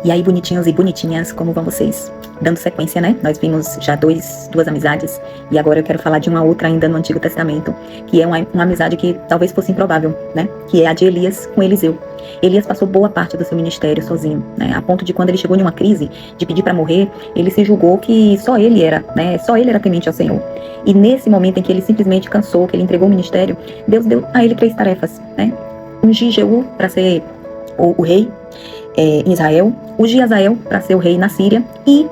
E aí, bonitinhos e bonitinhas, como vão vocês? Dando sequência, né? Nós vimos já duas amizades, e agora eu quero falar de uma outra ainda no Antigo Testamento, que é uma amizade que talvez fosse improvável, né? Que é a de Elias com Eliseu. Elias passou boa parte do seu ministério sozinho, né? A ponto de, quando ele chegou em uma crise de pedir para morrer, ele se julgou que só ele era, né? Só ele era temente ao Senhor. E nesse momento em que ele simplesmente cansou, que ele entregou o ministério, Deus deu a ele 3 tarefas, né? Ungir Jeú para ser o rei em Israel, ungir Azael para ser o rei na Síria e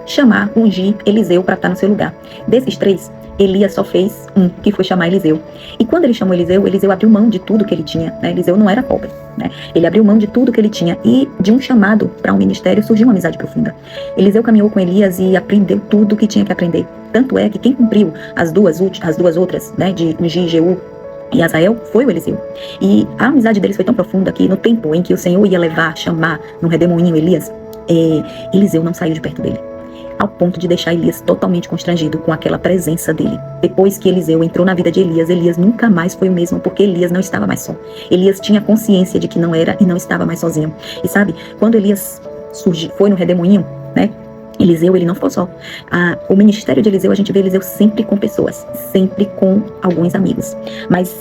ungir Eliseu para estar no seu lugar. Desses 3, Elias só fez um, que foi chamar Eliseu. E quando ele chamou Eliseu, Eliseu abriu mão de tudo que ele tinha, né? Eliseu não era pobre, né? Ele abriu mão de tudo que ele tinha, e de um chamado para um ministério surgiu uma amizade profunda. Eliseu caminhou com Elias e aprendeu tudo o que tinha que aprender. Tanto é que quem cumpriu as duas outras, né, de ungir Jeú e Azael, foi o Eliseu. E a amizade deles foi tão profunda que, no tempo em que o Senhor ia chamar num redemoinho Elias, Eliseu não saiu de perto dele, ao ponto de deixar Elias totalmente constrangido com aquela presença dele. Depois que Eliseu entrou na vida de Elias, Elias nunca mais foi o mesmo, porque Elias não estava mais só. Elias tinha consciência de que não era e não estava mais sozinho. E sabe, quando Elias foi no redemoinho, né, Eliseu, ele não ficou só. O ministério de Eliseu, a gente vê Eliseu sempre com pessoas, sempre com alguns amigos. Mas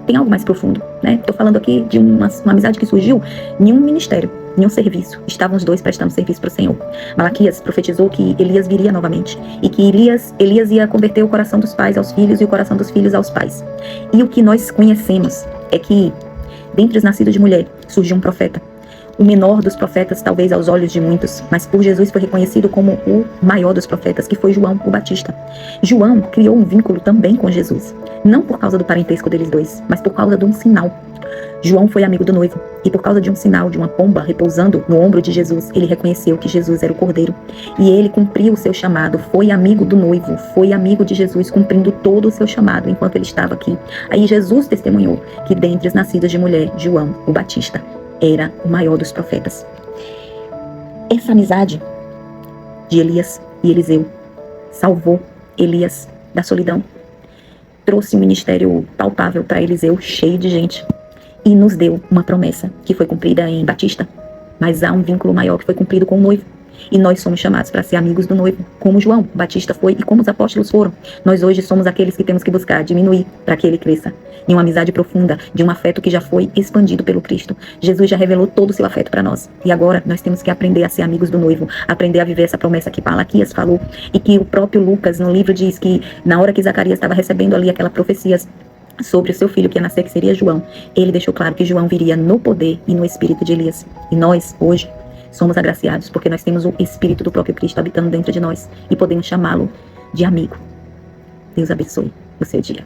tem algo mais profundo, né? Estou falando aqui de uma amizade que surgiu em um ministério, em um serviço. Estavam os dois prestando serviço para o Senhor. Malaquias profetizou que Elias viria novamente, e que Elias ia converter o coração dos pais aos filhos e o coração dos filhos aos pais. E o que nós conhecemos é que, dentre os nascidos de mulher, surgiu um profeta. O menor dos profetas, talvez aos olhos de muitos, mas por Jesus foi reconhecido como o maior dos profetas, que foi João, o Batista. João criou um vínculo também com Jesus, não por causa do parentesco deles dois, mas por causa de um sinal. João foi amigo do noivo, e por causa de um sinal, de uma pomba repousando no ombro de Jesus, ele reconheceu que Jesus era o Cordeiro, e ele cumpriu o seu chamado, foi amigo do noivo, foi amigo de Jesus, cumprindo todo o seu chamado enquanto ele estava aqui. Aí Jesus testemunhou que, dentre os nascidos de mulher, João, o Batista, era o maior dos profetas. Essa amizade de Elias e Eliseu salvou Elias da solidão, trouxe um ministério palpável para Eliseu, cheio de gente, e nos deu uma promessa que foi cumprida em Batista, mas há um vínculo maior que foi cumprido com o noivo. E nós somos chamados para ser amigos do noivo, como João Batista foi e como os apóstolos foram. Nós hoje somos aqueles que temos que buscar diminuir para que ele cresça, em uma amizade profunda, de um afeto que já foi expandido pelo Cristo. Jesus já revelou todo o seu afeto para nós, e agora nós temos que aprender a ser amigos do noivo, aprender a viver essa promessa que Malaquias falou, e que o próprio Lucas no livro diz que, na hora que Zacarias estava recebendo ali aquela profecia sobre o seu filho que ia nascer, que seria João, ele deixou claro que João viria no poder e no espírito de Elias. E nós, hoje, somos agraciados porque nós temos o Espírito do próprio Cristo habitando dentro de nós e podemos chamá-lo de amigo. Deus abençoe o seu dia.